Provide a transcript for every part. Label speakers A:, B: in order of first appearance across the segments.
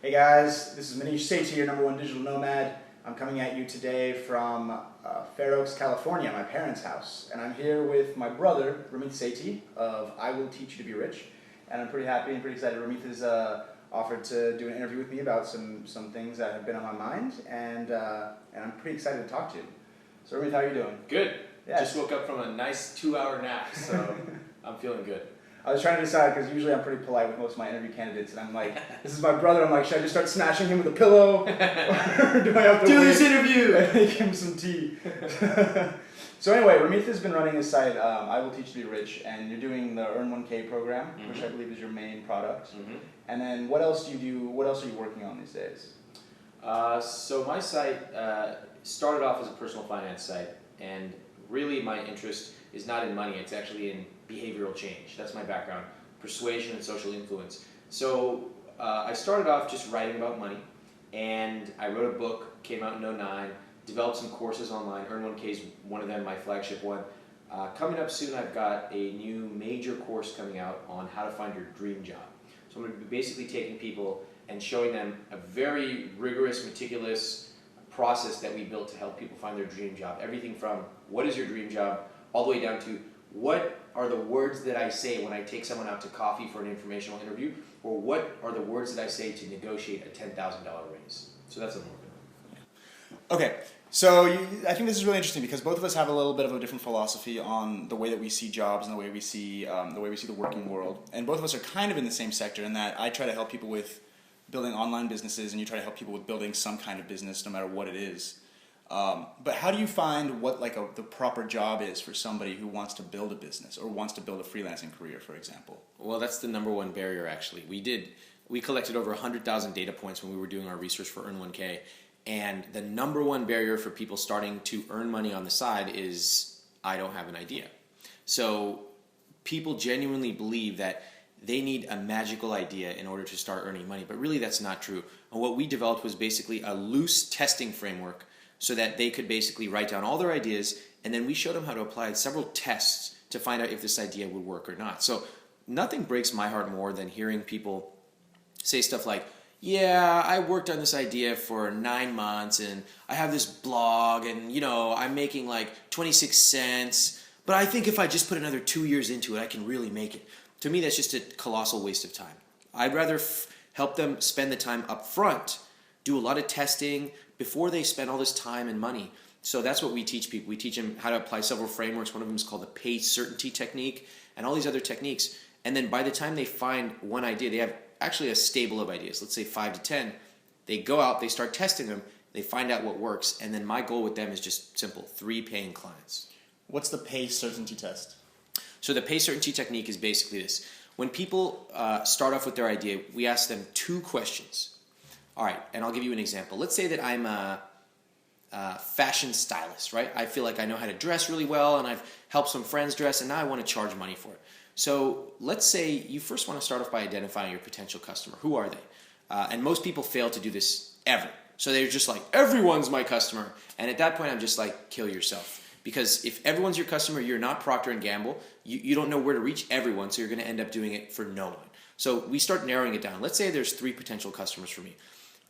A: Hey guys, this is Ramit Sethi, your #1 digital nomad. I'm coming at you today from Fair Oaks, California, my parents' house. And I'm here with my brother, Ramit Sethi, of I Will Teach You to Be Rich. And I'm pretty happy and pretty excited. Ramit has offered to do an interview with me about some things that have been on my mind, and I'm pretty excited to talk to you. So Ramit, how are you doing?
B: Good.
A: Yes.
B: Just woke up from a nice 2-hour nap, so I'm feeling good.
A: I was trying to decide, because usually I'm pretty polite with most of my interview candidates, and I'm like, this is my brother, I'm like, should I just start smashing him with a pillow? Or do I have to
B: do
A: wait
B: this interview
A: and make him some tea? So anyway, Ramit has been running his site, I Will Teach You to Be Rich, and you're doing the Earn 1K program, which I believe is your main product. And then what else do you do? What else are you working on these days?
B: So my site started off as a personal finance site, and really my interest is not in money, it's actually in behavioral change. That's my background, persuasion and social influence. So I started off just writing about money, and I wrote a book, came out in 2009, developed some courses online. Earn 1K is one of them, my flagship one. Coming up soon, I've got a new major course coming out on how to find your dream job. So I'm going to be basically taking people and showing them a very rigorous, meticulous process that we built to help people find their dream job. Everything from what is your dream job, all the way down to what are the words that I say when I take someone out to coffee for an informational interview, or what are the words that I say to negotiate a $10,000 raise. So that's what I'm working on.
A: Okay, so I think this is really interesting because both of us have a little bit of a different philosophy on the way that we see jobs and the way we see the working world. And both of us are kind of in the same sector in that I try to help people with building online businesses, and you try to help people with building some kind of business, no matter what it is. But how do you find what the proper job is for somebody who wants to build a business or wants to build a freelancing career, for example?
B: Well, that's the #1 barrier, actually. We collected over 100,000 data points when we were doing our research for Earn 1K, and the #1 barrier for people starting to earn money on the side is, I don't have an idea. So people genuinely believe that they need a magical idea in order to start earning money, but really that's not true. And what we developed was basically a loose testing framework so that they could basically write down all their ideas, and then we showed them how to apply several tests to find out if this idea would work or not. So nothing breaks my heart more than hearing people say stuff like, yeah, I worked on this idea for 9 months, and I have this blog, and I'm making like 26 cents, but I think if I just put another 2 years into it, I can really make it. To me, that's just a colossal waste of time. I'd rather help them spend the time up front, do a lot of testing before they spend all this time and money. So that's what we teach people. We teach them how to apply several frameworks. One of them is called the pay certainty technique, and all these other techniques. And then by the time they find one idea, they have actually a stable of ideas, let's say 5 to 10. They go out, they start testing them, they find out what works, and then my goal with them is just simple: 3 paying clients.
A: What's the pay certainty test?
B: So the pay certainty technique is basically this. When people start off with their idea, we ask them 2 questions. All right, and I'll give you an example. Let's say that I'm a fashion stylist, right? I feel like I know how to dress really well, and I've helped some friends dress, and now I want to charge money for it. So let's say you first want to start off by identifying your potential customer. Who are they? And most people fail to do this ever. So they're just like, everyone's my customer. And at that point, I'm just like, kill yourself. Because if everyone's your customer, you're not Procter & Gamble. You don't know where to reach everyone, so you're going to end up doing it for no one. So we start narrowing it down. Let's say there's 3 potential customers for me.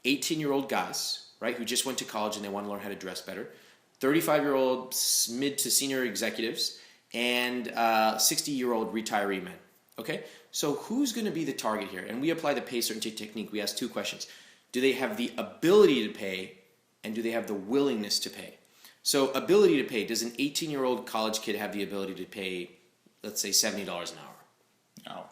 B: 18-year-old guys, right, who just went to college and they want to learn how to dress better. 35-year-old mid to senior executives, and 60-year-old retiree men. Okay? So who's going to be the target here? And we apply the pay certainty technique. We ask 2 questions. Do they have the ability to pay, and do they have the willingness to pay? So ability to pay, does an 18-year-old college kid have the ability to pay, let's say, $70 an hour?
A: No.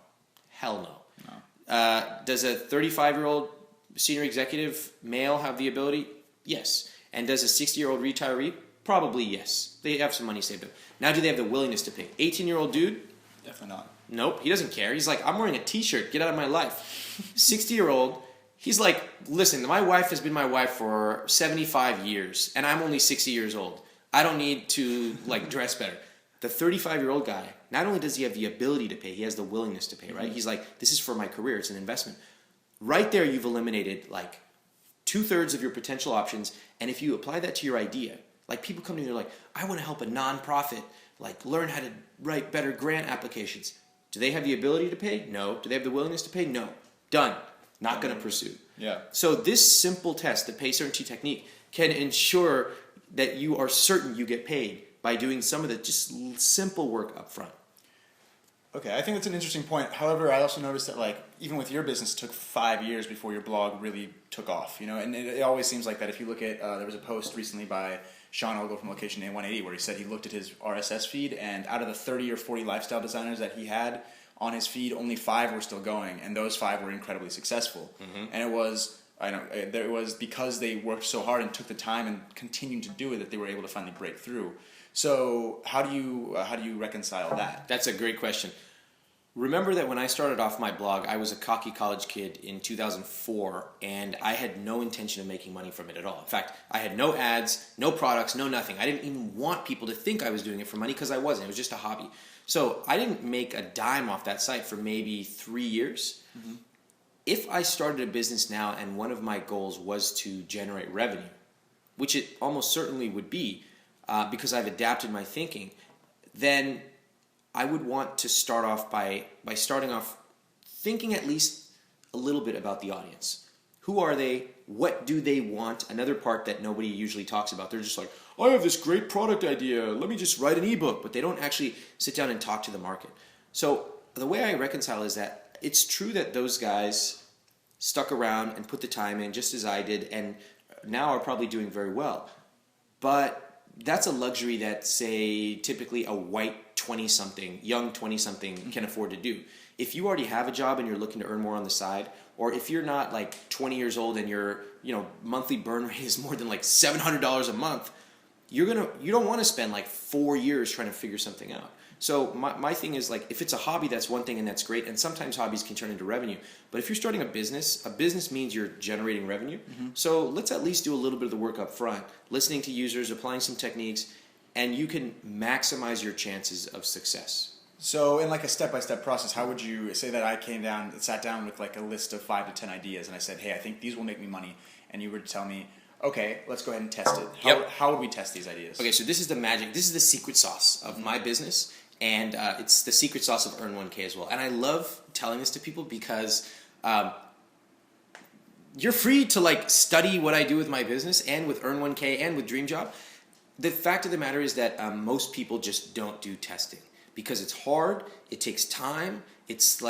B: Hell no.
A: No.
B: Does a 35-year-old senior executive male have the ability? Yes. And does a 60-year-old retiree? Probably yes. They have some money saved up. Now, do they have the willingness to pay? 18-year-old dude?
A: Definitely not.
B: Nope, he doesn't care. He's like, I'm wearing a t-shirt. Get out of my life. 60-year-old, he's like, listen, my wife has been my wife for 75 years, and I'm only 60 years old. I don't need to dress better. The 35-year-old guy, not only does he have the ability to pay, he has the willingness to pay, right? He's like, this is for my career. It's an investment. Right there, you've eliminated 2/3 of your potential options. And if you apply that to your idea, people come to me, they're like, I want to help a nonprofit, learn how to write better grant applications. Do they have the ability to pay? No. Do they have the willingness to pay? No. Done. Not going to pursue.
A: Yeah.
B: So this simple test, the pay certainty technique, can ensure that you are certain you get paid by doing some of the just simple work up front.
A: Okay, I think that's an interesting point. However, I also noticed that, like, even with your business, it took 5 years before your blog really took off. You know, and it always seems like that. If you look at, there was a post recently by Sean Ogle from Location A180 where he said he looked at his RSS feed, and out of the 30 or 40 lifestyle designers that he had on his feed, only 5 were still going, and those 5 were incredibly successful. And it was because they worked so hard and took the time and continued to do it that they were able to finally break through. So how do you reconcile that?
B: That's a great question. Remember that when I started off my blog, I was a cocky college kid in 2004, and I had no intention of making money from it at all. In fact, I had no ads, no products, no nothing. I didn't even want people to think I was doing it for money because I wasn't. It was just a hobby. So I didn't make a dime off that site for maybe 3 years. If I started a business now and one of my goals was to generate revenue, which it almost certainly would be because I've adapted my thinking, then I would want to start off by starting off thinking at least a little bit about the audience. Who are they? What do they want? Another part that nobody usually talks about. They're just like, I have this great product idea. Let me just write an ebook. But they don't actually sit down and talk to the market. So the way I reconcile is that it's true that those guys stuck around and put the time in just as I did and now are probably doing very well. But that's a luxury that, say, typically a white 20-something, young 20-something can afford to do. If you already have a job and you're looking to earn more on the side, or if you're not like 20 years old and your monthly burn rate is more than like $700 a month, you don't want to spend like 4 years trying to figure something out. So my thing is, like, if it's a hobby, that's one thing and that's great, and sometimes hobbies can turn into revenue. But if you're starting a business means you're generating revenue. So let's at least do a little bit of the work up front, listening to users, applying some techniques, and you can maximize your chances of success.
A: So in like a step-by-step process, how would you say that I sat down with like a list of 5 to 10 ideas, and I said, hey, I think these will make me money, and you were to tell me, okay, let's go ahead and test it. How would we test these ideas?
B: Okay, so this is the magic. This is the secret sauce of my business, and it's the secret sauce of Earn 1K as well. And I love telling this to people because you're free to like study what I do with my business and with Earn 1K and with Dream Job. The fact of the matter is that most people just don't do testing because it's hard, it takes time, it's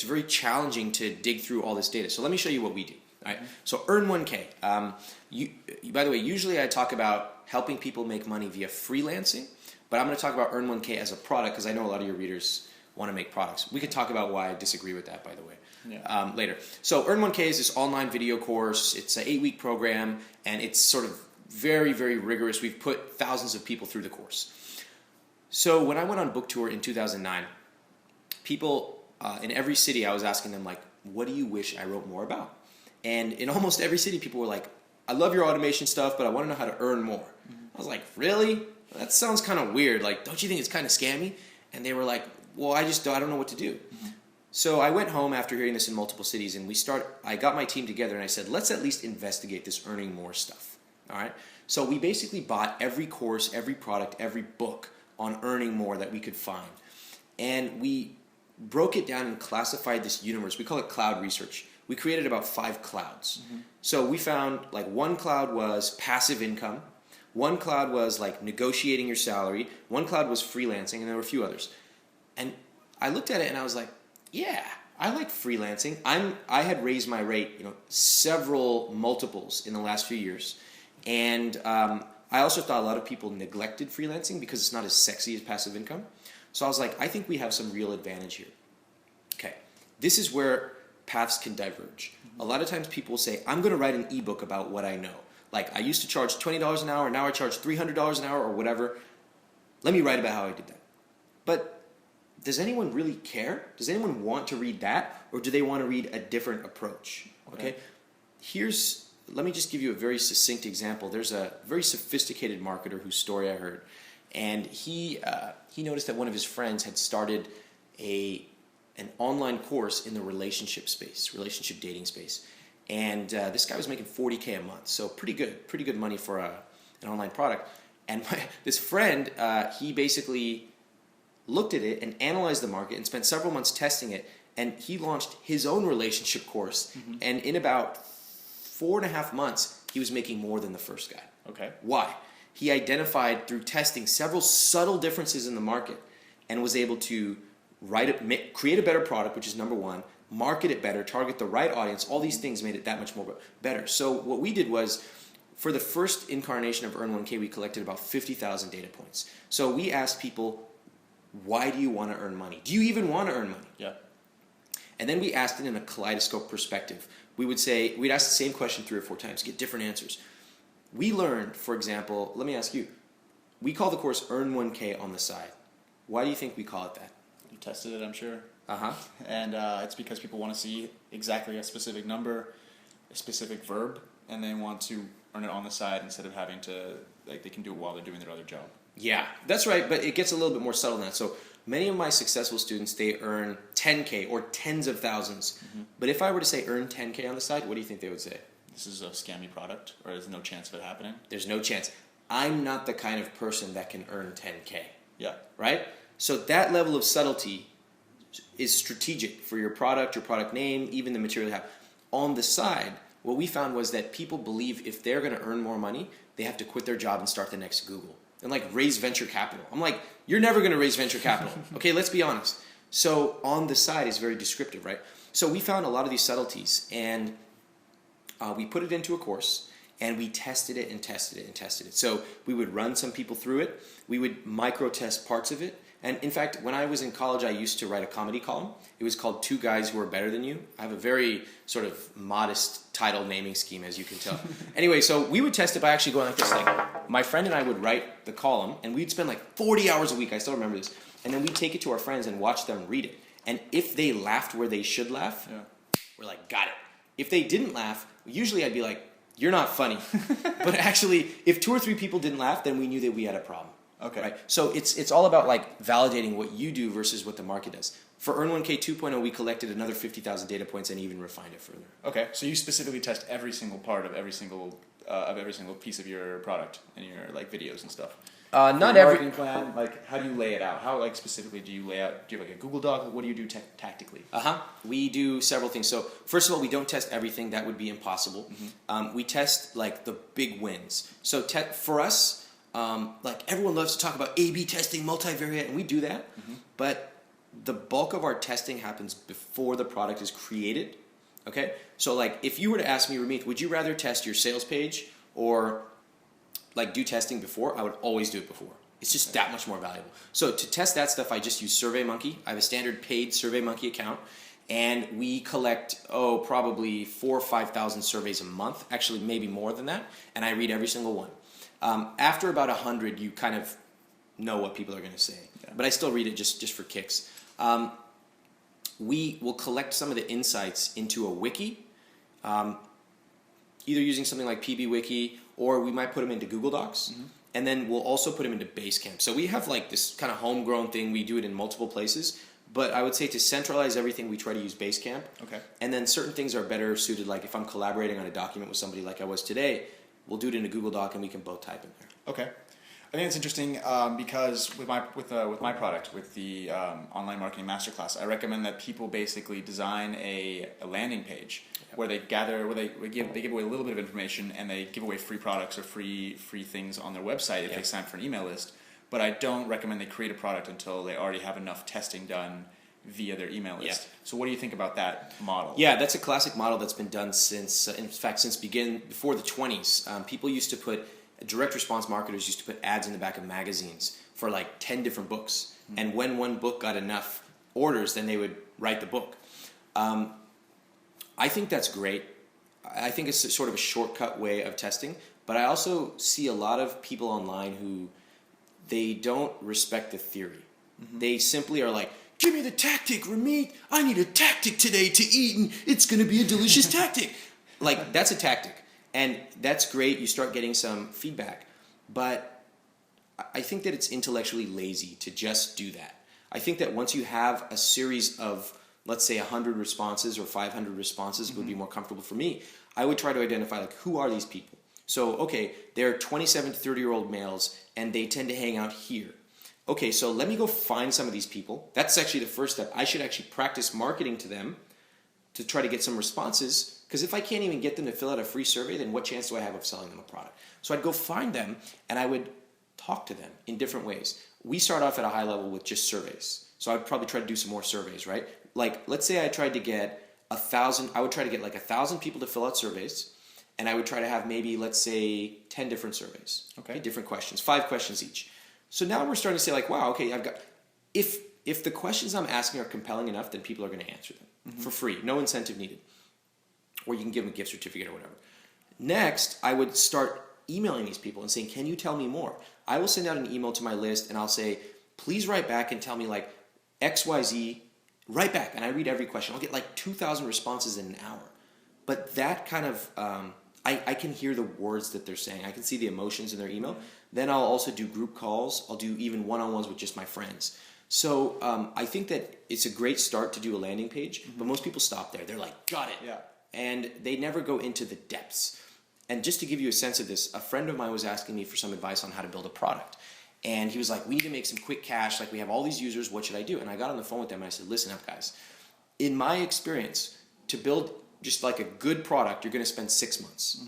B: very challenging to dig through all this data. So let me show you what we do. All right. So Earn 1K. By the way, usually I talk about helping people make money via freelancing, but I'm going to talk about Earn 1K as a product because I know a lot of your readers want to make products. We could talk about why I disagree with that, by the way, later. So Earn 1K is this online video course. It's an 8-week program, and it's sort of very, very rigorous. We've put thousands of people through the course. So when I went on book tour in 2009, people in every city, I was asking them, like, what do you wish I wrote more about? And in almost every city, people were like, I love your automation stuff, but I want to know how to earn more. I was like, really? That sounds kind of weird. Like, don't you think it's kind of scammy? And they were like, well, I don't know what to do. So I went home after hearing this in multiple cities, and I got my team together, and I said, let's at least investigate this earning more stuff. All right? So we basically bought every course, every product, every book on earning more that we could find. And we broke it down and classified this universe. We call it cloud research. We created about 5 clouds. So we found like one cloud was passive income, one cloud was like negotiating your salary, one cloud was freelancing, and there were a few others. And I looked at it and I was like, yeah, I like freelancing. I had raised my rate, several multiples in the last few years. And I also thought a lot of people neglected freelancing because it's not as sexy as passive income. So I was like, I think we have some real advantage here. Okay, this is where paths can diverge. A lot of times people say, I'm going to write an ebook about what I know. Like, I used to charge $20 an hour, now I charge $300 an hour or whatever. Let me write about how I did that. But does anyone really care? Does anyone want to read that, or do they want to read a different approach? Okay? Let me just give you a very succinct example. There's a very sophisticated marketer whose story I heard, and he noticed that one of his friends had started an online course in the relationship dating space. And this guy was making $40K a month, so pretty good money for an online product. And this friend, he basically looked at it and analyzed the market and spent several months testing it, and he launched his own relationship course. And in about 4.5 months, he was making more than the first guy.
A: Okay.
B: Why? He identified through testing several subtle differences in the market and was able to create a better product, which is number one, market it better, target the right audience. All these things made it that much more better. So what we did was, for the first incarnation of Earn 1K, we collected about 50,000 data points. So we asked people, why do you want to earn money? Do you even want to earn money?
A: Yeah.
B: And then we asked it in a kaleidoscope perspective. We'd ask the same question 3 or 4 times, get different answers. We learned, for example, let me ask you, we call the course Earn 1K on the side. Why do you think we call it that?
A: You tested it, I'm sure.
B: Uh-huh.
A: And it's because people want to see exactly a specific number, a specific verb, and they want to earn it on the side instead of having to, like, they can do it while they're doing their other job.
B: Yeah, that's right, but it gets a little bit more subtle than that. So many of my successful students, they earn 10K or tens of thousands. Mm-hmm. But if I were to say earn 10K on the side, what do you think they would say?
A: This is a scammy product, or there's no chance of it happening?
B: There's no chance. I'm not the kind of person that can earn 10K.
A: Yeah.
B: Right? So that level of subtlety is strategic for your product name, even the material you have. On the side, what we found was that people believe if they're going to earn more money, they have to quit their job and start the next Google and like raise venture capital. I'm like, you're never going to raise venture capital. Okay, let's be honest. So on the side is very descriptive, right? So we found a lot of these subtleties, and we put it into a course, and we tested it and tested it and tested it. So we would run some people through it. We would micro test parts of it. And in fact, when I was in college, I used to write a comedy column. It was called Two Guys Who Are Better Than You. I have a very sort of modest title naming scheme, as you can tell. Anyway, so we would test it by actually going like this. Like, my friend and I would write the column, and we'd spend like 40 hours a week. I still remember this. And then we'd take it to our friends and watch them read it. And if they laughed where they should laugh, we're like, got it. If they didn't laugh, usually I'd be like, you're not funny. But actually, if 2 or 3 people didn't laugh, then we knew that we had a problem.
A: Okay.
B: Right? So it's all about like validating what you do versus what the market does. For Earn 1K 2.0, we collected another 50,000 data points and even refined it further.
A: Okay. So you specifically test every single part of every single piece of your product and your like videos and stuff.
B: Not
A: your
B: every
A: marketing plan. Like, how do you lay it out? How like specifically do you lay out? Do you have like a Google Doc? What do you do tactically?
B: We do several things. So first of all, we don't test everything. That would be impossible. Mm-hmm. We test like the big wins. So for us. Like everyone loves to talk about A/B testing, multivariate, and we do that. Mm-hmm. But the bulk of our testing happens before the product is created. Okay, so like if you were to ask me, Ramit, would you rather test your sales page or like do testing before? I would always do it before. It's just that much more valuable. So to test that stuff, I just use SurveyMonkey. I have a standard paid SurveyMonkey account, and we collect probably 4,000 or 5,000 surveys a month. Actually, maybe more than that, and I read every single one. After about 100, you kind of know what people are going to say. Yeah. But I still read it just for kicks. We will collect some of the insights into a wiki, either using something like PBWiki, or we might put them into Google Docs. Mm-hmm. And then we'll also put them into Basecamp. So we have like this kind of homegrown thing. We do it in multiple places. But I would say to centralize everything, we try to use Basecamp. Okay. And then certain things are better suited, like if I'm collaborating on a document with somebody like I was today, we'll do it in a Google Doc and we can both type in there.
A: Okay. I think it's interesting because with my product, with the online marketing masterclass, I recommend that people basically design a landing page where they give away a little bit of information and they give away free products or free things on their website if they sign up for an email list. But I don't recommend they create a product until they already have enough testing done via their email list. Yeah. So what do you think about that model? Yeah,
B: that's a classic model that's been done since before the 20s. People used to put, direct response marketers used to put ads in the back of magazines for like 10 different books. Mm-hmm. And when one book got enough orders, then they would write the book. I think that's great. I think it's sort of a shortcut way of testing. But I also see a lot of people online who they don't respect the theory. Mm-hmm. They simply are like, give me the tactic, Ramit. I need a tactic today to eat, and it's going to be a delicious tactic. Like, that's a tactic. And that's great. You start getting some feedback. But I think that it's intellectually lazy to just do that. I think that once you have a series of, let's say, 100 responses or 500 responses would be more comfortable for me, I would try to identify, like, who are these people? So, okay, they're 27 to 30-year-old males, and they tend to hang out here. Okay, so let me go find some of these people. That's actually the first step. I should actually practice marketing to them to try to get some responses, Because if I can't even get them to fill out a free survey, then what chance do I have of selling them a product? So I'd go find them and I would talk to them in different ways. We start off at a high level with just surveys. So I'd probably try to do some more surveys, right? Like, let's say I tried to get 1,000, I would try to get like 1,000 people to fill out surveys, and I would try to have maybe, let's say, 10 different surveys.
A: Okay.
B: Different questions, 5 questions each. So now we're starting to say like, wow, okay, I've got, if the questions I'm asking are compelling enough, then people are going to answer them for free, no incentive needed. Or you can give them a gift certificate or whatever. Next, I would start emailing these people and saying, can you tell me more? I will send out an email to my list and I'll say, please write back and tell me like XYZ, write back. And I read every question. I'll get like 2,000 responses in an hour. But that kind of, I can hear the words that they're saying. I can see the emotions in their email. Then I'll also do group calls. I'll do even one-on-ones with just my friends. So I think that it's a great start to do a landing page, but most people stop there. They're like, got it.
A: Yeah.
B: And they never go into the depths. And just to give you a sense of this, a friend of mine was asking me for some advice on how to build a product. And he was like, we need to make some quick cash. Like, we have all these users. What should I do? And I got on the phone with them and I said, listen up, guys. In my experience, to build just like a good product, you're going to spend 6 months.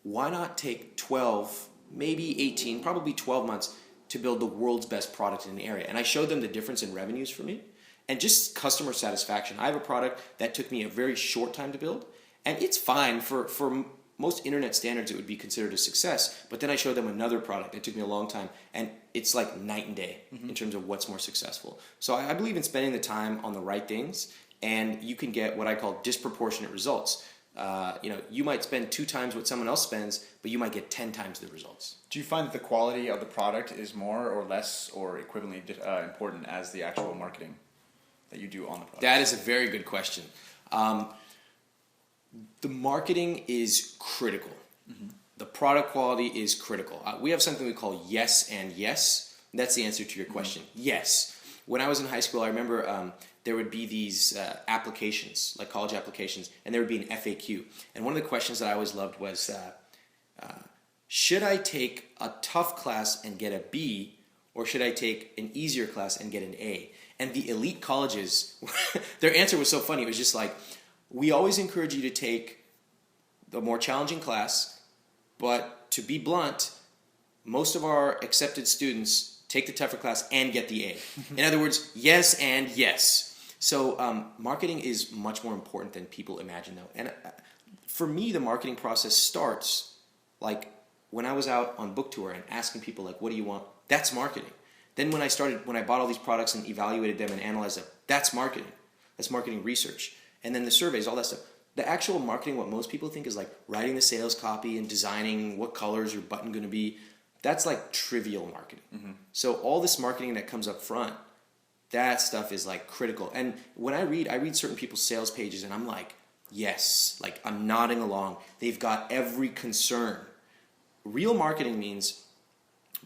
B: Why not take 12, maybe 18, probably 12 months to build the world's best product in an area? And I showed them the difference in revenues for me and just customer satisfaction. I have a product that took me a very short time to build, and it's fine for most internet standards. It would be considered a success. But then I showed them another product that took me a long time, and it's like night and day in terms of what's more successful. So I believe in spending the time on the right things, and you can get what I call disproportionate results. You might spend 2 times what someone else spends, but you might get 10 times the results.
A: Do you find that the quality of the product is more or less or equivalently important as the actual marketing that you do on the product?
B: That is a very good question. The marketing is critical. The product quality is critical. We have something we call yes and yes. That's the answer to your question. Yes. When I was in high school, I remember there would be these applications, like college applications, and there would be an FAQ. And one of the questions that I always loved was, should I take a tough class and get a B, or should I take an easier class and get an A? And the elite colleges, their answer was so funny. It was just like, we always encourage you to take the more challenging class, but to be blunt, most of our accepted students take the tougher class and get the A. In other words, yes and yes. So marketing is much more important than people imagine, though. And for me, the marketing process starts like when I was out on book tour and asking people, like, what do you want? That's marketing. Then when I bought all these products and evaluated them and analyzed them, that's marketing. That's marketing research. And then the surveys, all that stuff. The actual marketing, what most people think is like writing the sales copy and designing what color is your button going to be. That's like trivial marketing. So all this marketing that comes up front, that stuff is like critical. And when I read certain people's sales pages and I'm like, yes, like I'm nodding along. They've got every concern. Real marketing means,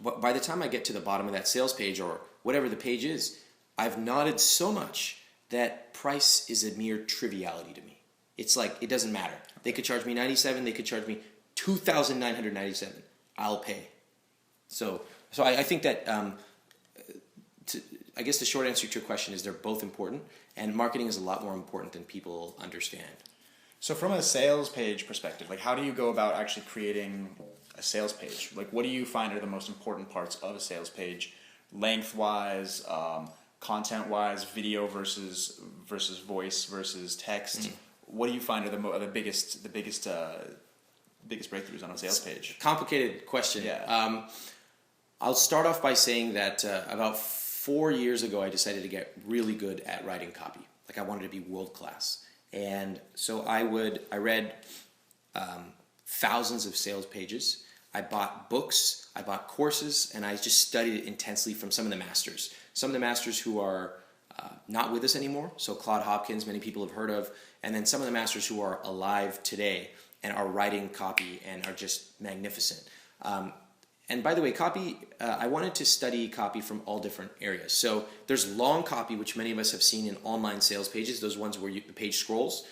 B: by the time I get to the bottom of that sales page or whatever the page is, I've nodded so much that price is a mere triviality to me. It's like, it doesn't matter. They could charge me $97, they could charge me $2,997. I'll pay. So I think that, I guess the short answer to your question is they're both important, and marketing is a lot more important than people understand.
A: So from a sales page perspective, like how do you go about actually creating a sales page? Like what do you find are the most important parts of a sales page, length-wise, content-wise, video versus voice versus text? What do you find are the biggest breakthroughs on a sales page?
B: Complicated question.
A: Yeah.
B: I'll start off by saying that about 4 years ago, I decided to get really good at writing copy. Like I wanted to be world class, and so I read thousands of sales pages. I bought books, I bought courses, and I just studied it intensely from some of the masters. Some of the masters who are not with us anymore, so Claude Hopkins, many people have heard of, and then some of the masters who are alive today and are writing copy and are just magnificent. And by the way, copy, I wanted to study copy from all different areas. So there's long copy, which many of us have seen in online sales pages, those ones where the page scrolls.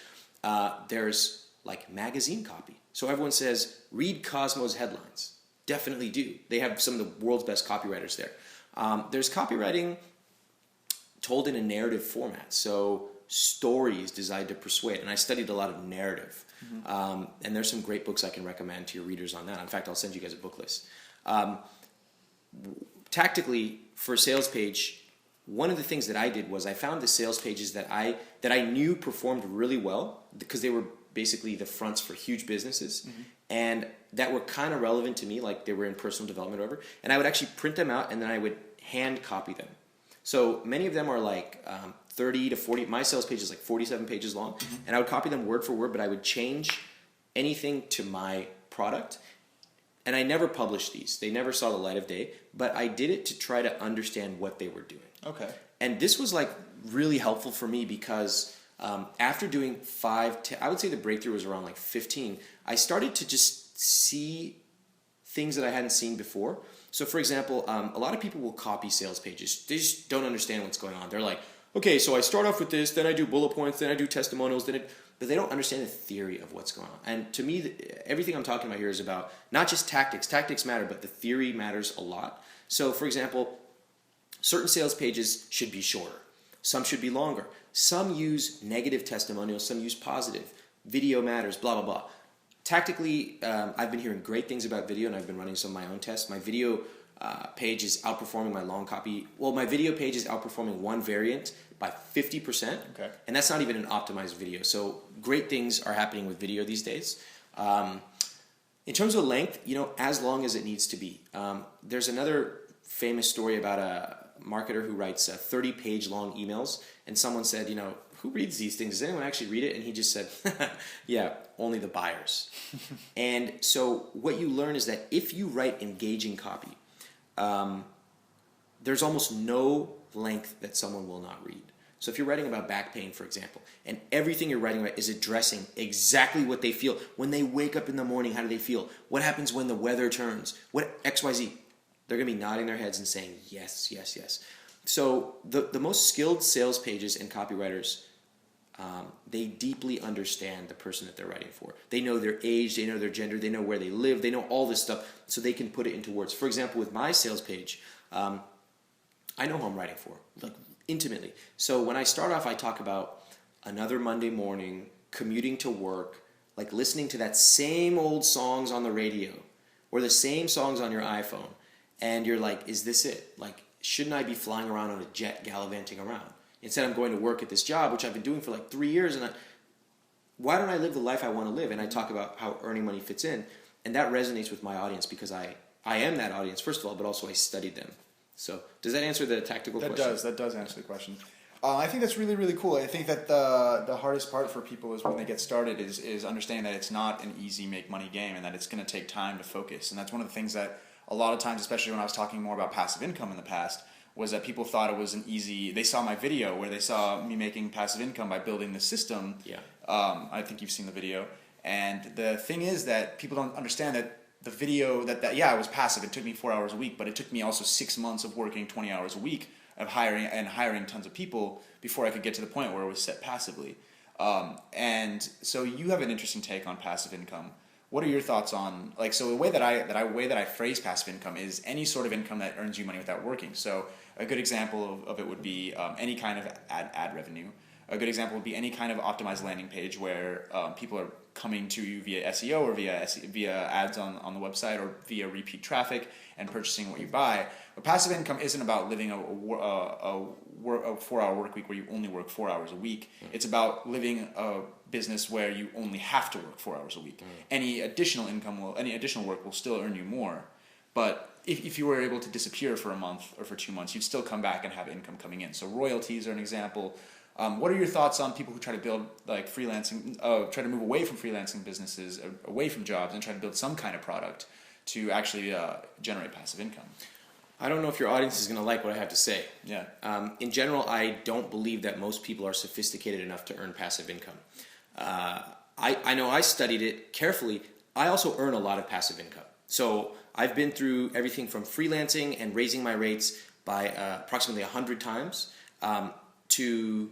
B: There's like magazine copy. So everyone says, read Cosmo's headlines. Definitely do. They have some of the world's best copywriters there. There's copywriting told in a narrative format. So stories designed to persuade. And I studied a lot of narrative. And there's some great books I can recommend to your readers on that. In fact, I'll send you guys a book list. Tactically, for a sales page, one of the things that I did was I found the sales pages that I knew performed really well because they were basically the fronts for huge businesses, and that were kind of relevant to me, like they were in personal development or whatever. And I would actually print them out, and then I would hand copy them. So many of them are like 30 to 40. My sales page is like 47 pages long, and I would copy them word for word, but I would change anything to my product. And I never published these. They never saw the light of day, but I did it to try to understand what they were doing.
A: Okay.
B: And this was like really helpful for me because after doing 5, I would say the breakthrough was around like 15, I started to just see things that I hadn't seen before. So for example, a lot of people will copy sales pages. They just don't understand what's going on. They're like, okay, so I start off with this, then I do bullet points, then I do testimonials, but they don't understand the theory of what's going on. And to me, everything I'm talking about here is about not just tactics. Tactics matter, but the theory matters a lot. So for example, certain sales pages should be shorter. Some should be longer. Some use negative testimonials, some use positive. Video matters, blah, blah, blah. Tactically, I've been hearing great things about video, and I've been running some of my own tests. My video page is outperforming my long copy. Well, my video page is outperforming one variant by 50%.
A: Okay.
B: And that's not even an optimized video. So great things are happening with video these days. In terms of length, as long as it needs to be. There's another famous story about a marketer who writes 30-page long emails, and someone said, who reads these things? Does anyone actually read it? And he just said, yeah, only the buyers. And so what you learn is that if you write engaging copy, there's almost no length that someone will not read. So if you're writing about back pain, for example, and everything you're writing about is addressing exactly what they feel. When they wake up in the morning, how do they feel? What happens when the weather turns? What XYZ? They're going to be nodding their heads and saying, yes, yes, yes. So the most skilled sales pages and copywriters, they deeply understand the person that they're writing for. They know their age, they know their gender, they know where they live, they know all this stuff, so they can put it into words. For example, with my sales page, I know who I'm writing for, like intimately. So when I start off, I talk about another Monday morning, commuting to work, like listening to that same old songs on the radio or the same songs on your iPhone. And you're like, is this it? Like, shouldn't I be flying around on a jet gallivanting around? Instead, I'm going to work at this job, which I've been doing for like 3 years. And why don't I live the life I want to live? And I talk about how earning money fits in. And that resonates with my audience because I am that audience, first of all, but also I studied them. So does that answer the tactical question?
A: That does answer the question. I think that's really, really cool. I think that the hardest part for people is when they get started is understanding that it's not an easy make money game and that it's going to take time to focus. And that's one of the things that a lot of times, especially when I was talking more about passive income in the past, was that people thought it was an easy. They saw my video where they saw me making passive income by building the system.
B: Yeah.
A: I think you've seen the video. And the thing is that people don't understand that the video that yeah, it was passive. It took me 4 hours a week, but it took me also 6 months of working 20 hours a week of hiring tons of people before I could get to the point where it was set passively. And so you have an interesting take on passive income. What are your thoughts on so the way that I phrase passive income is any sort of income that earns you money without working. So a good example of it would be any kind of ad revenue. A good example would be any kind of optimized landing page where people are coming to you via SEO or via ads on the website or via repeat traffic and purchasing what you buy. But passive income isn't about living a 4-hour work week where you only work 4 hours a week. It's about living a business where you only have to work 4 hours a week. Any additional work will still earn you more. But if you were able to disappear for a month or for 2 months, you'd still come back and have income coming in. So royalties are an example. What are your thoughts on people who try to build freelancing, try to move away from freelancing businesses, away from jobs, and try to build some kind of product to actually generate passive income?
B: I don't know if your audience is going to like what I have to say.
A: Yeah.
B: In general, I don't believe that most people are sophisticated enough to earn passive income. I know I studied it carefully. I also earn a lot of passive income. So I've been through everything from freelancing and raising my rates by approximately 100 times to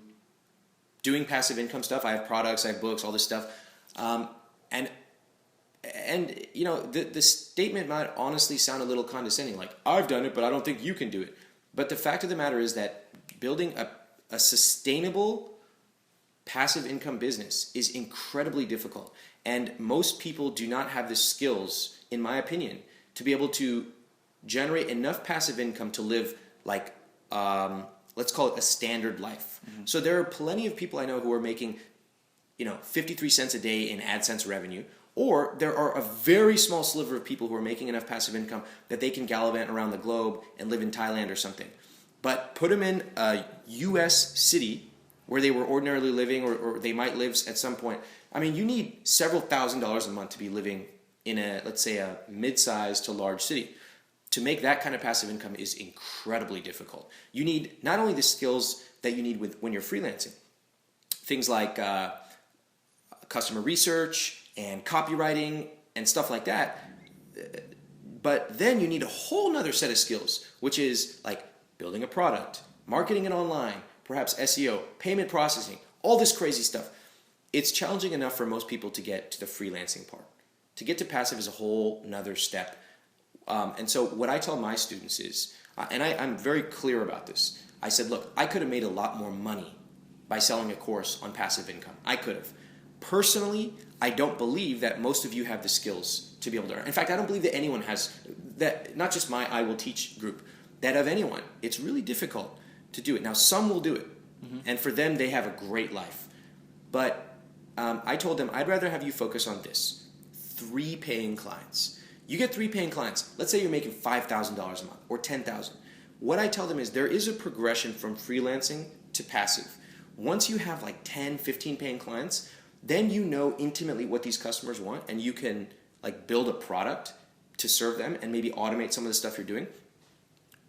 B: doing passive income stuff. I have products, I have books, all this stuff. And the statement might honestly sound a little condescending, like, I've done it, but I don't think you can do it. But the fact of the matter is that building a sustainable passive income business is incredibly difficult. And most people do not have the skills, in my opinion, to be able to generate enough passive income to live like, let's call it a standard life. So there are plenty of people I know who are making, 53 cents a day in AdSense revenue, or there are a very small sliver of people who are making enough passive income that they can gallivant around the globe and live in Thailand or something. But put them in a U.S. city where they were ordinarily living, or they might live at some point. I mean, you need several $1,000s a month to be living in let's say a mid-sized to large city. To make that kind of passive income is incredibly difficult. You need not only the skills that you need when you're freelancing, things like customer research and copywriting and stuff like that, but then you need a whole nother set of skills, which is like building a product, marketing it online, perhaps SEO, payment processing, all this crazy stuff. It's challenging enough for most people to get to the freelancing part. To get to passive is a whole nother step. And so what I tell my students is, and I'm very clear about this, I said, look, I could have made a lot more money by selling a course on passive income. I could have. Personally, I don't believe that most of you have the skills to be able to earn. In fact, I don't believe that anyone has, that not just my I Will Teach group, that of anyone. It's really difficult to do it. Now, some will do it, and for them, they have a great life. But I told them, I'd rather have you focus on this. 3 paying clients. You get 3 paying clients. Let's say you're making $5,000 a month or $10,000. What I tell them is there is a progression from freelancing to passive. Once you have like 10, 15 paying clients, then you know intimately what these customers want, and you can like build a product to serve them and maybe automate some of the stuff you're doing.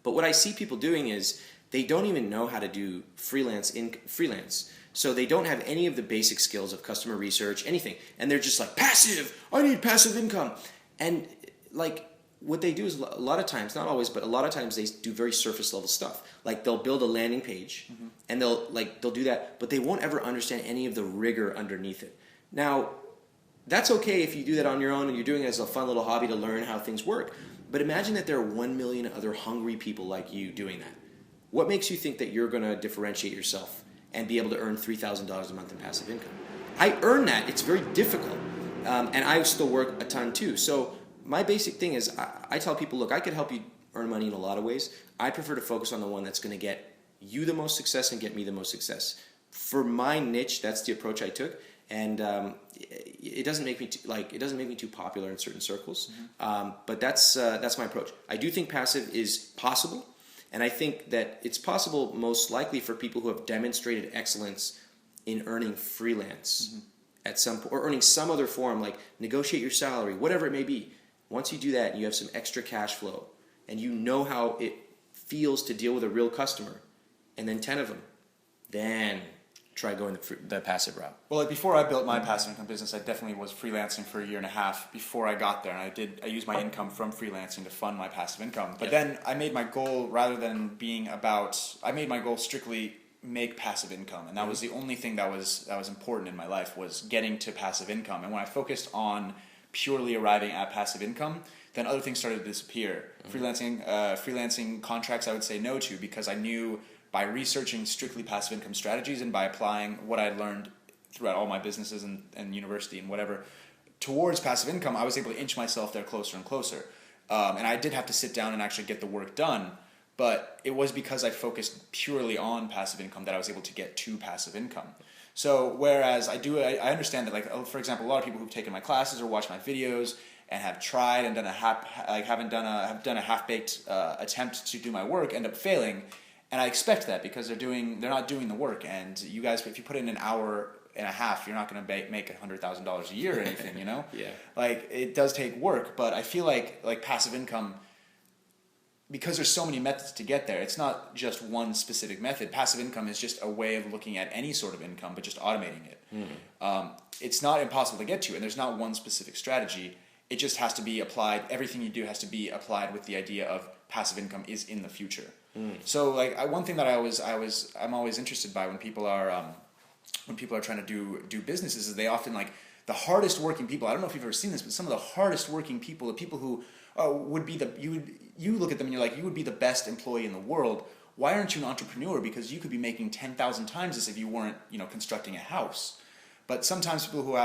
B: But what I see people doing is they don't even know how to do freelance. So they don't have any of the basic skills of customer research, anything. And they're just like, passive, I need passive income. And like what they do is a lot of times, not always, but a lot of times they do very surface level stuff. Like they'll build a landing page and they'll do that, but they won't ever understand any of the rigor underneath it. Now, that's okay if you do that on your own and you're doing it as a fun little hobby to learn how things work. But imagine that there are 1 million other hungry people like you doing that. What makes you think that you're going to differentiate yourself and be able to earn $3,000 a month in passive income? I earn that. It's very difficult. And I still work a ton too. So my basic thing is I tell people, look, I could help you earn money in a lot of ways. I prefer to focus on the one that's going to get you the most success and get me the most success. For my niche, that's the approach I took. And it doesn't make me too popular in certain circles. But that's my approach. I do think passive is possible. And I think that it's possible most likely for people who have demonstrated excellence in earning freelance at some point, or earning some other form, like negotiate your salary, whatever it may be. Once you do that and you have some extra cash flow and you know how it feels to deal with a real customer, and then 10 of them, then try going the passive route.
A: Well, like before I built my passive income business, I definitely was freelancing for a year and a half before I got there. And I used my income from freelancing to fund my passive income. But then I made my goal, rather than being I made my goal strictly make passive income. And that was the only thing that was important in my life, was getting to passive income. And when I focused on purely arriving at passive income, then other things started to disappear. Freelancing contracts I would say no to, because I knew by researching strictly passive income strategies and by applying what I learned throughout all my businesses and university and whatever towards passive income, I was able to inch myself there closer and closer. And I did have to sit down and actually get the work done, but it was because I focused purely on passive income that I was able to get to passive income. So whereas I understand that, like, for example, a lot of people who've taken my classes or watched my videos and have tried and done have done a half-baked attempt to do my work end up failing. And I expect that, because they're not doing the work. And you guys, if you put in an hour and a half, you're not going to make $100,000 a year or anything, you know?
B: Yeah.
A: Like, it does take work, but I feel like passive income, because there's so many methods to get there, it's not just one specific method. Passive income is just a way of looking at any sort of income, but just automating it. It's not impossible to get to, and there's not one specific strategy. It just has to be applied. Everything you do has to be applied with the idea of passive income is in the future. So, like, one thing that I'm always interested by when people are trying to do businesses is they often, like, the hardest working people. I don't know if you've ever seen this, but some of the hardest working people, the people who would be you look at them and you're like, you would be the best employee in the world, why aren't you an entrepreneur? Because you could be making 10,000 times this if you weren't, constructing a house. But sometimes people who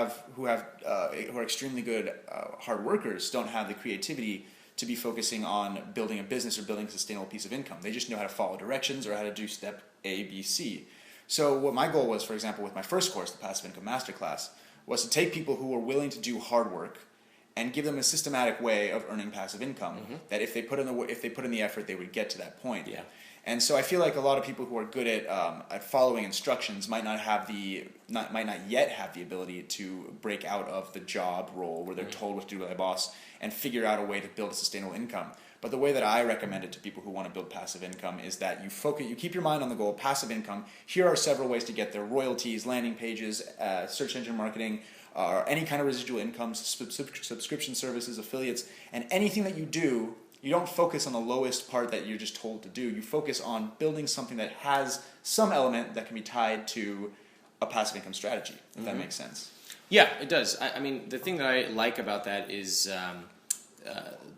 A: are extremely good hard workers don't have the creativity to be focusing on building a business or building a sustainable piece of income. They just know how to follow directions or how to do step A, B, C. So what my goal was, for example, with my first course, the Passive Income Masterclass, was to take people who were willing to do hard work and give them a systematic way of earning passive income. That if they put in the effort, they would get to that point.
B: Yeah.
A: And so I feel like a lot of people who are good at following instructions might not yet have the ability to break out of the job role where they're told what to do by their boss and figure out a way to build a sustainable income. But the way that I recommend it to people who want to build passive income is that you keep your mind on the goal, passive income. Here are several ways to get there: royalties, landing pages, search engine marketing, any kind of residual incomes, subscription services, affiliates, and anything that you do. You don't focus on the lowest part that you're just told to do. You focus on building something that has some element that can be tied to a passive income strategy, if that makes sense.
B: Yeah, it does. I mean, the thing that I like about that is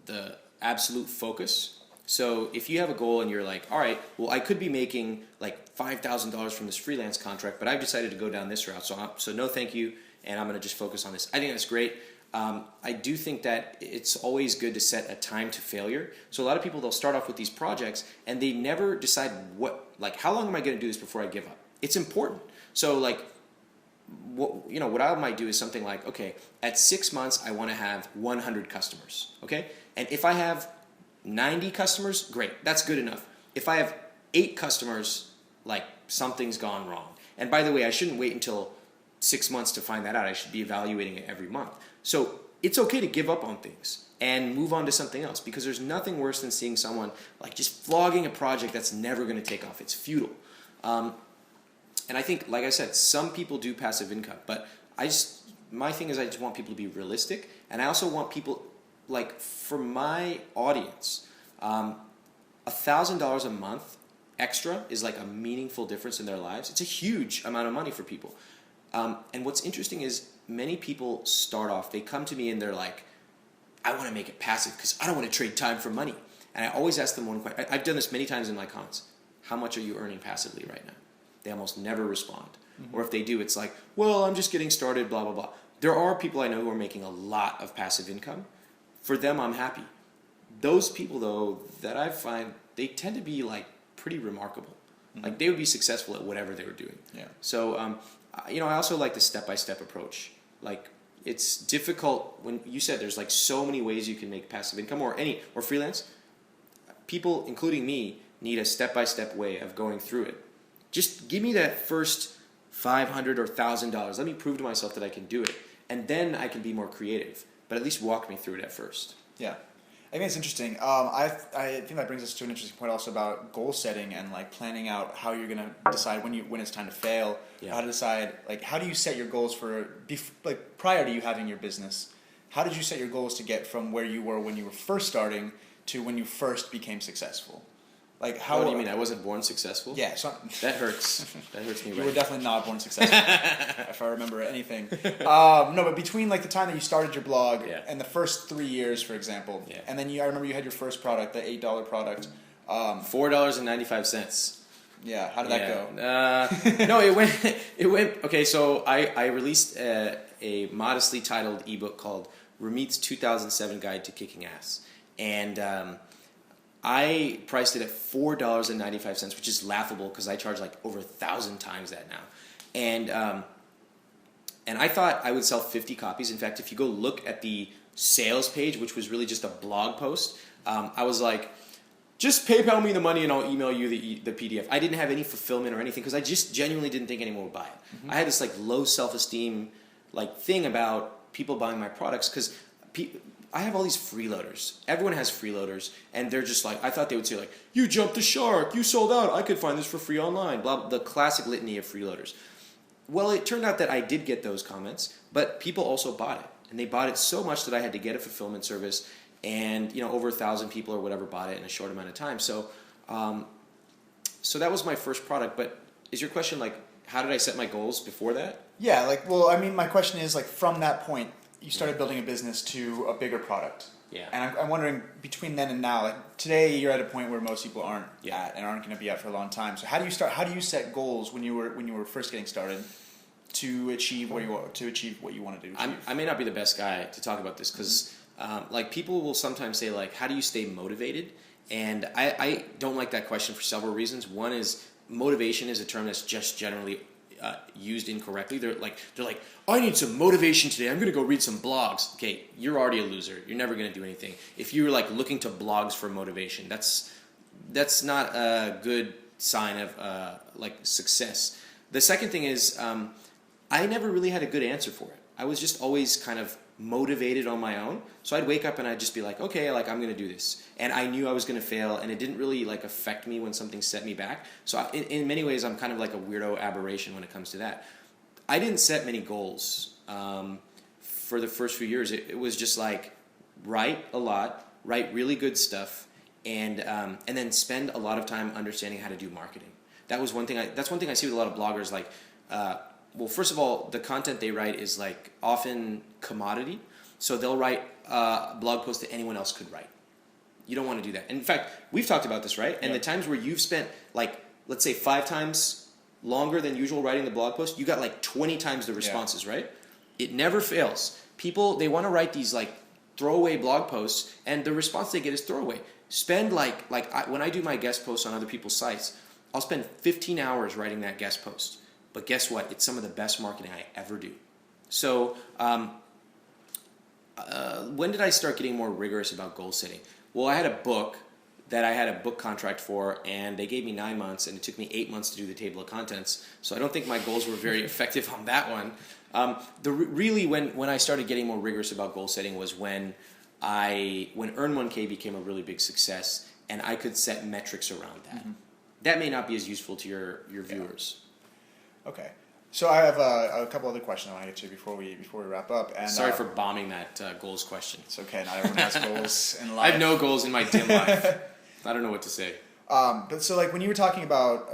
B: the absolute focus. So if you have a goal and you're like, all right, well, I could be making like $5,000 from this freelance contract, but I've decided to go down this route. So no thank you, and I'm going to just focus on this. I think that's great. I do think that it's always good to set a time to failure. So a lot of people, they'll start off with these projects and they never decide how long am I going to do this before I give up? It's important. So what I might do is something like, okay, at 6 months, I want to have 100 customers. Okay. And if I have 90 customers, great. That's good enough. If I have 8 customers, something's gone wrong. And by the way, I shouldn't wait until 6 months to find that out. I should be evaluating it every month. So it's okay to give up on things and move on to something else, because there's nothing worse than seeing someone just flogging a project that's never going to take off. It's futile. And I think, like I said, some people do passive income, but my thing is I just want people to be realistic, and I also want people, for my audience, $1,000 a month extra is a meaningful difference in their lives. It's a huge amount of money for people. And what's interesting is many people start off, they come to me and they're like, I want to make it passive because I don't want to trade time for money. And I always ask them one question. I've done this many times in my cons. How much are you earning passively right now? They almost never respond. Or if they do, it's like, well, I'm just getting started, blah, blah, blah. There are people I know who are making a lot of passive income. For them, I'm happy. Those people, though, that I find, they tend to be pretty remarkable. They would be successful at whatever they were doing.
A: Yeah.
B: So, I also like the step-by-step approach. It's difficult when you said there's so many ways you can make passive income or freelance. People, including me, need a step-by-step way of going through it. Just give me that first $500 or $1,000. Let me prove to myself that I can do it, and then I can be more creative. But at least walk me through it at first.
A: Yeah. I think it's interesting. I think that brings us to an interesting point also about goal setting and planning out how you're going to decide when it's time to fail.
B: Yeah.
A: How to decide how do you set your goals for prior to you having your business? How did you set your goals to get from where you were when you were first starting to when you first became succcessful?
B: What do you mean? I wasn't born successful?
A: Yeah, so
B: that hurts. That hurts me.
A: You were definitely not born successful, if I remember anything. No, but between the time that you started your blog and the first 3 years, for example, and then I remember you had your first product, the $8 product.
B: $4.95.
A: Yeah, how did that
B: go? No, it went. Okay, so I released a modestly titled ebook called Ramit's 2007 Guide to Kicking Ass, and I priced it at $4.95, which is laughable because I charge over 1,000 times that now. And I thought I would sell 50 copies. In fact, if you go look at the sales page, which was really just a blog post, I was like, just PayPal me the money and I'll email you the PDF. I didn't have any fulfillment or anything because I just genuinely didn't think anyone would buy it. I had this low self-esteem thing about people buying my products because I have all these freeloaders. Everyone has freeloaders, and they're just I thought they would say you jumped the shark, you sold out, I could find this for free online, blah, the classic litany of freeloaders. Well, it turned out that I did get those comments, but people also bought it, and they bought it so much that I had to get a fulfillment service, and over 1,000 people or whatever bought it in a short amount of time. So, so that was my first product. But is your question how did I set my goals before that?
A: Yeah, my question is from that point. you started building a business to a bigger product.
B: Yeah.
A: And I'm wondering, between then and now, like today you're at a point where most people aren't
B: Yeah.
A: at and aren't going to be at for a long time. So how do you set goals when you were first getting started to achieve what you want to do?
B: I may not be the best guy to talk about this because like people will sometimes say like, how do you stay motivated? And I don't like that question for several reasons. One is motivation is a term that's just generally used incorrectly. They're like, I need some motivation today. I'm going to go read some blogs. Okay, you're already a loser. You're never going to do anything. If you're like looking to blogs for motivation, that's not a good sign of like success. The second thing is I never really had a good answer for it. I was just always kind of motivated on my own. So I'd wake up and I'd just be like, okay, like I'm going to do this. And I knew I was going to fail, and it didn't really like affect me when something set me back. So in many ways, I'm kind of like a weirdo aberration when it comes to that. I didn't set many goals for the first few years. It was just like write a lot, write really good stuff, and then spend a lot of time understanding how to do marketing. That's one thing I see with a lot of bloggers. Like, well, first of all, the content they write is like often commodity. So they'll write a blog post that anyone else could write. You don't want to do that. And in fact, we've talked about this, right? And the times where you've spent like, let's say 5 times longer than usual writing the blog post, you got like 20 times the responses, right? It never fails. People, they want to write these like throwaway blog posts, and the response they get is throwaway. Spend when I do my guest posts on other people's sites, I'll spend 15 hours writing that guest post. But guess what? It's some of the best marketing I ever do. So when did I start getting more rigorous about goal setting? Well, I had a book that I had a book contract for, and they gave me 9 months, and it took me 8 months to do the table of contents. So I don't think my goals were very effective on that one. Really, when I started getting more rigorous about goal setting was when Earn 1K became a really big success, and I could set metrics around that. Mm-hmm. That may not be as useful to your viewers.
A: Okay. So I have a couple other questions I want to get to before we wrap up. And
B: sorry for bombing that goals question.
A: It's okay. Not everyone has goals in life.
B: I have no goals in my dim life. I don't know what to say.
A: But so like when you were talking about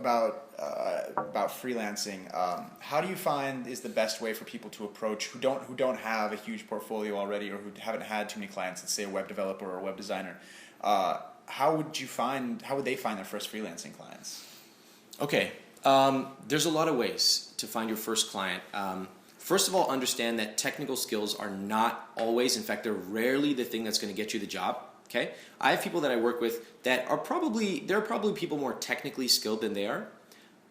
A: freelancing, how do you find is the best way for people to approach who don't have a huge portfolio already, or who haven't had too many clients, let's say a web developer or a web designer? How would they find their first freelancing clients?
B: Okay. There's a lot of ways to find your first client. First of all, understand that technical skills are not always, in fact, they're rarely the thing that's going to get you the job. Okay, I have people that I work with that are probably people more technically skilled than they are,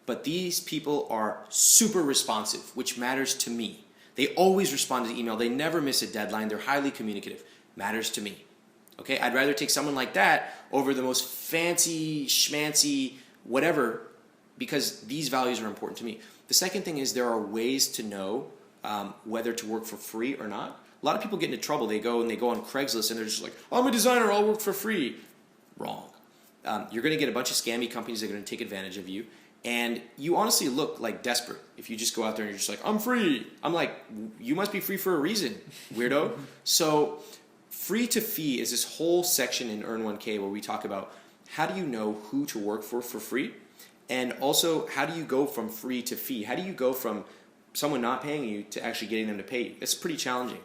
B: but these people are super responsive, which matters to me. They always respond to the email. They never miss a deadline. They're highly communicative. Matters to me. Okay, I'd rather take someone like that over the most fancy, schmancy, whatever, because these values are important to me. The second thing is there are ways to know whether to work for free or not. A lot of people get into trouble. They go on Craigslist and they're just like, I'm a designer, I'll work for free. Wrong. You're going to get a bunch of scammy companies that are going to take advantage of you. And you honestly look like desperate if you just go out there and you're just like, I'm free. I'm like, you must be free for a reason, weirdo. So free to fee is this whole section in Earn 1K where we talk about how do you know who to work for free? And also, how do you go from free to fee? How do you go from someone not paying you to actually getting them to pay you? It's pretty challenging.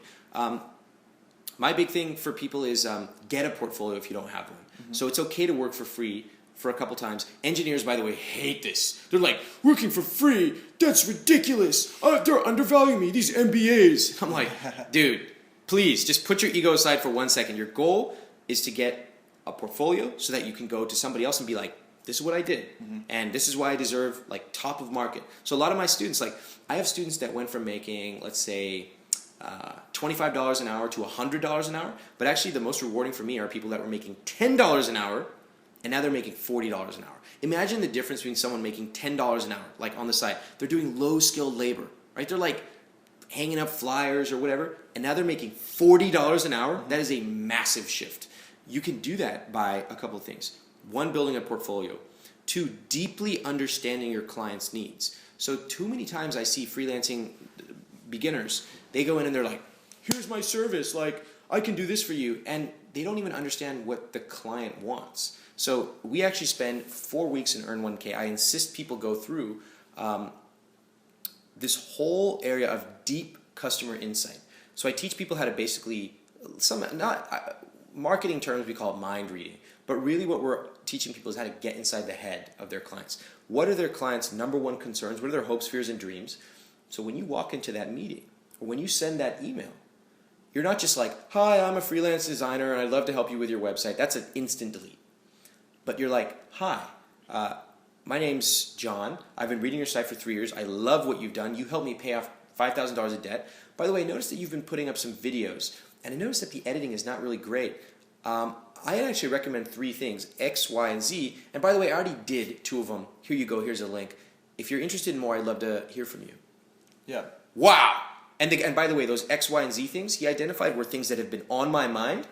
B: My big thing for people is get a portfolio if you don't have one. Mm-hmm. So it's okay to work for free for a couple times. Engineers, by the way, hate this. They're like, working for free? That's ridiculous. They're undervaluing me, these MBAs. I'm like, dude, please, just put your ego aside for 1 second. Your goal is to get a portfolio so that you can go to somebody else and be like, this is what I did, and this is why I deserve like top of market. So a lot of my students, like I have students that went from making, let's say, $25 an hour to $100 an hour, but actually the most rewarding for me are people that were making $10 an hour, and now they're making $40 an hour. Imagine the difference between someone making $10 an hour, like on the side. They're doing low-skilled labor, right? They're like hanging up flyers or whatever, and now they're making $40 an hour. That is a massive shift. You can do that by a couple of things. 1, building a portfolio. 2, deeply understanding your client's needs. So too many times I see freelancing beginners, they go in and they're like, here's my service, like I can do this for you. And they don't even understand what the client wants. So we actually spend 4 weeks in Earn 1K. I insist people go through this whole area of deep customer insight. So I teach people how to basically, marketing terms we call it mind reading, but really what we're teaching people is how to get inside the head of their clients. What are their clients' number one concerns? What are their hopes, fears, and dreams? So when you walk into that meeting, or when you send that email, you're not just like, hi, I'm a freelance designer and I'd love to help you with your website. That's an instant delete. But you're like, hi, my name's John. I've been reading your site for 3 years. I love what you've done. You helped me pay off $5,000 of debt. By the way, I noticed that you've been putting up some videos, and I noticed that the editing is not really great. I actually recommend 3 things, X, Y, and Z. And by the way, I already did 2 of them. Here you go. Here's a link. If you're interested in more, I'd love to hear from you.
A: Yeah.
B: Wow. And by the way, those X, Y, and Z things he identified were things that have been on my mind.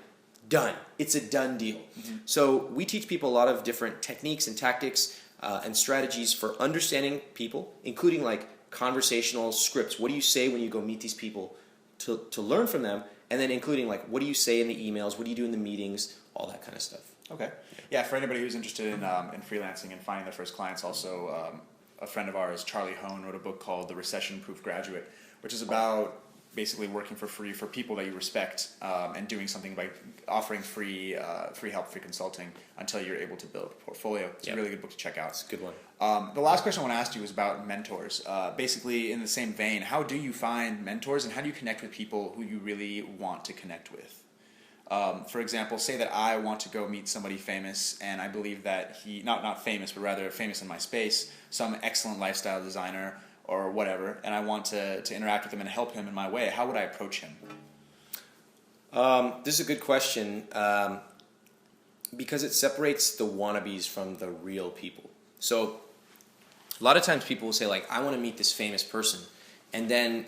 B: Done. It's a done deal. Mm-hmm. So we teach people a lot of different techniques and tactics and strategies for understanding people, including like conversational scripts. What do you say when you go meet these people to learn from them? And then including like, what do you say in the emails? What do you do in the meetings? All that kind of stuff.
A: Okay. Yeah, for anybody who's interested in freelancing and finding their first clients, also a friend of ours, Charlie Hone, wrote a book called The Recession-Proof Graduate, which is about basically working for free for people that you respect and doing something by offering free help, free consulting until you're able to build a portfolio. It's a really good book to check out.
B: It's a good one.
A: The last question I want to ask you is about mentors. Basically, in the same vein, how do you find mentors and how do you connect with people who you really want to connect with? For example, say that I want to go meet somebody famous and I believe that he, not famous, but rather famous in my space, some excellent lifestyle designer or whatever, and I want to interact with him and help him in my way. How would I approach him?
B: This is a good question because it separates the wannabes from the real people. So a lot of times people will say like, I want to meet this famous person, and then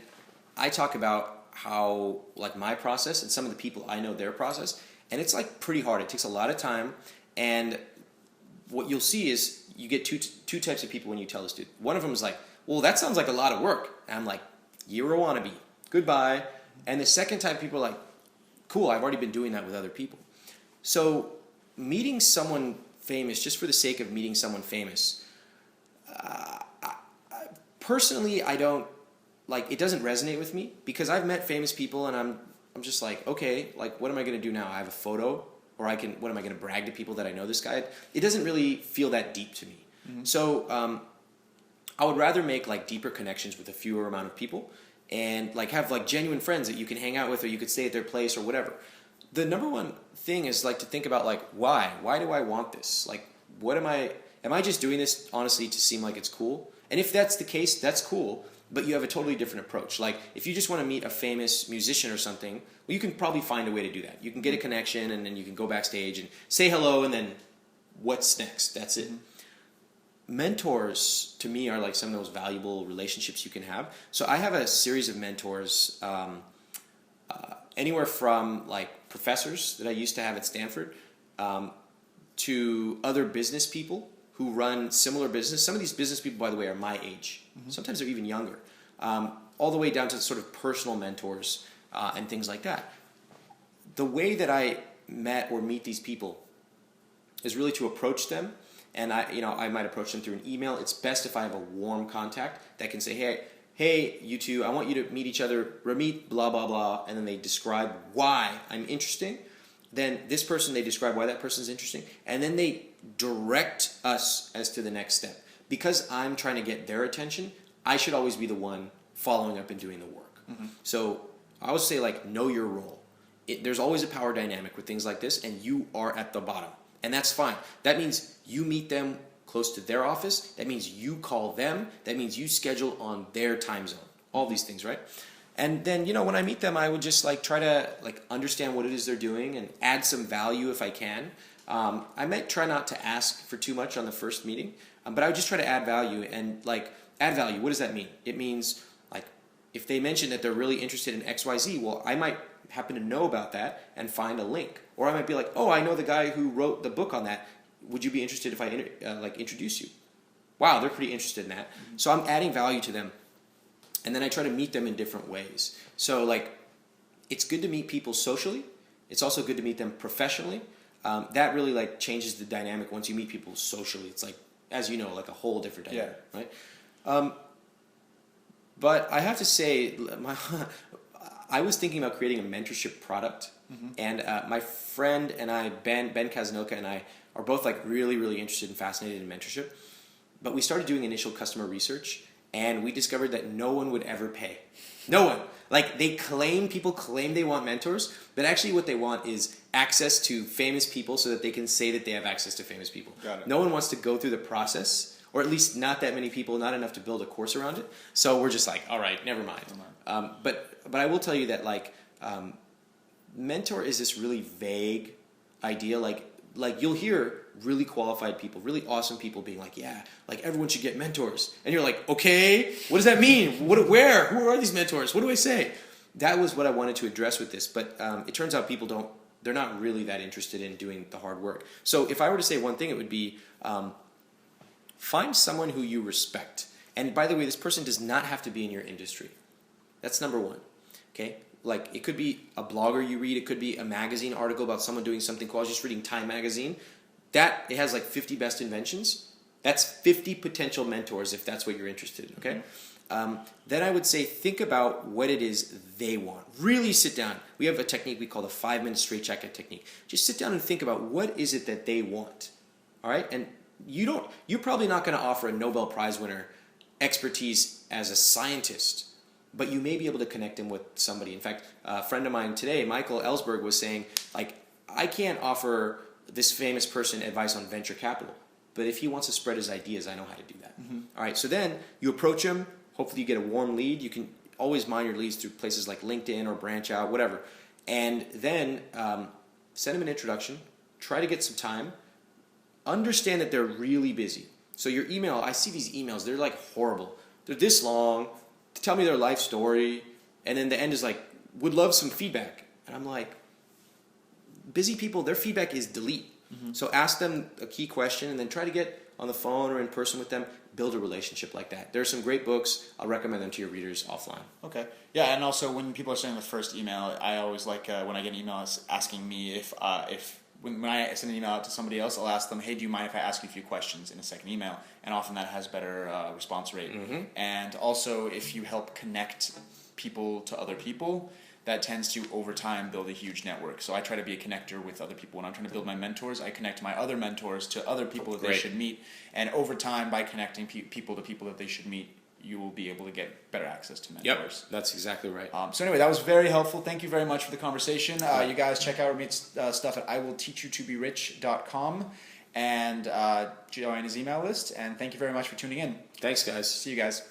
B: I talk about how like my process and some of the people I know their process, and it's like pretty hard. It takes a lot of time, and what you'll see is you get two types of people when you tell this dude. One of them is like, well, that sounds like a lot of work. And I'm like, you're a wannabe. Goodbye. And the second type of people are like, cool, I've already been doing that with other people. So meeting someone famous, just for the sake of meeting someone famous, personally, I don't, like, it doesn't resonate with me because I've met famous people and I'm just like, okay, like, what am I going to do now? I have a photo, or what am I going to brag to people that I know this guy? It doesn't really feel that deep to me. Mm-hmm. So, I would rather make like deeper connections with a fewer amount of people and like have like genuine friends that you can hang out with, or you could stay at their place or whatever. The number one thing is like to think about like, why do I want this? Like, am I just doing this honestly to seem like it's cool? And if that's the case, that's cool, but you have a totally different approach. Like if you just want to meet a famous musician or something, well, you can probably find a way to do that. You can get a connection and then you can go backstage and say hello and then what's next? That's it. Mm-hmm. Mentors to me are like some of those valuable relationships you can have. So I have a series of mentors, anywhere from like professors that I used to have at Stanford, to other business people who run similar business. Some of these business people, by the way, are my age. Mm-hmm. Sometimes they're even younger. All the way down to sort of personal mentors and things like that. The way that I met or meet these people is really to approach them. And I might approach them through an email. It's best if I have a warm contact that can say, hey, you two, I want you to meet each other, Ramit, blah, blah, blah, and then they describe why I'm interesting. Then this person, they describe why that person is interesting, and then they direct us as to the next step. Because I'm trying to get their attention, I should always be the one following up and doing the work. Mm-hmm. So I always say, like, know your role. There's always a power dynamic with things like this, and you are at the bottom. And that's fine. That means you meet them close to their office. That means you call them. That means you schedule on their time zone. All these things, right? And then, when I meet them, I would just like try to like understand what it is they're doing and add some value if I can. I might try not to ask for too much on the first meeting, but I would just try to add value. And like add value, what does that mean? It means like if they mention that they're really interested in XYZ, well, I might happen to know about that and find a link. Or I might be like, oh, I know the guy who wrote the book on that. Would you be interested if I introduce you? Wow, they're pretty interested in that. Mm-hmm. So I'm adding value to them. And then I try to meet them in different ways. So like, it's good to meet people socially. It's also good to meet them professionally. That really like changes the dynamic once you meet people socially. It's like, as you know, like a whole different dynamic, right? But I have to say, I was thinking about creating a mentorship product, and my friend and I, Ben Kaznoka and I, are both like really, really interested and fascinated in mentorship. But we started doing initial customer research, and we discovered that no one would ever pay. No one. Like people claim they want mentors, but actually what they want is access to famous people so that they can say that they have access to famous people.
A: Got it.
B: No one wants to go through the process, or at least not that many people, not enough to build a course around it. So we're just like, all right, never mind. But I will tell you that like mentor is this really vague idea. Like you'll hear really qualified people, really awesome people being like, yeah, like everyone should get mentors. And you're like, okay, what does that mean? Where? Who are these mentors? What do I say? That was what I wanted to address with this. But it turns out people they're not really that interested in doing the hard work. So if I were to say one thing, it would be find someone who you respect. And by the way, this person does not have to be in your industry. That's number one. Okay? Like it could be a blogger you read, it could be a magazine article about someone doing something cool. I was just reading Time magazine. It has like 50 best inventions. That's 50 potential mentors if that's what you're interested in, okay? Then I would say think about what it is they want. Really sit down. We have a technique we call the 5-minute Straitjacket Technique. Just sit down and think about what is it that they want, all right? And you're probably not going to offer a Nobel Prize winner expertise as a scientist, but you may be able to connect him with somebody. In fact, a friend of mine today, Michael Ellsberg, was saying, like, I can't offer this famous person advice on venture capital, but if he wants to spread his ideas, I know how to do that. All right, so then you approach him. Hopefully you get a warm lead. You can always mine your leads through places like LinkedIn or Branch Out, whatever. And then send him an introduction. Try to get some time. Understand that they're really busy. So your email, I see these emails, they're like horrible. They're this long, to tell me their life story, and then the end is like, would love some feedback. And I'm like, busy people, their feedback is delete. So ask them a key question and then try to get on the phone or in person with them, build a relationship like that. There are some great books. I'll recommend them to your readers offline.
A: Okay. Yeah, and also when people are sending the first email, I always like when I get an email asking me if when I send an email out to somebody else, I'll ask them, hey, do you mind if I ask you a few questions in a second email? And often that has better response rate. And also if you help connect people to other people, that tends to, over time, build a huge network. So I try to be a connector with other people. When I'm trying to build my mentors, I connect my other mentors to other people that they should meet. And over time, by connecting people to people that they should meet, you will be able to get better access to mentors.
B: Yep, that's exactly right.
A: So anyway, that was very helpful. Thank you very much for the conversation. You guys check out Ramit's stuff at iwillteachyoutoberich.com and join his email list. And thank you very much for tuning in.
B: Thanks, guys.
A: See you guys.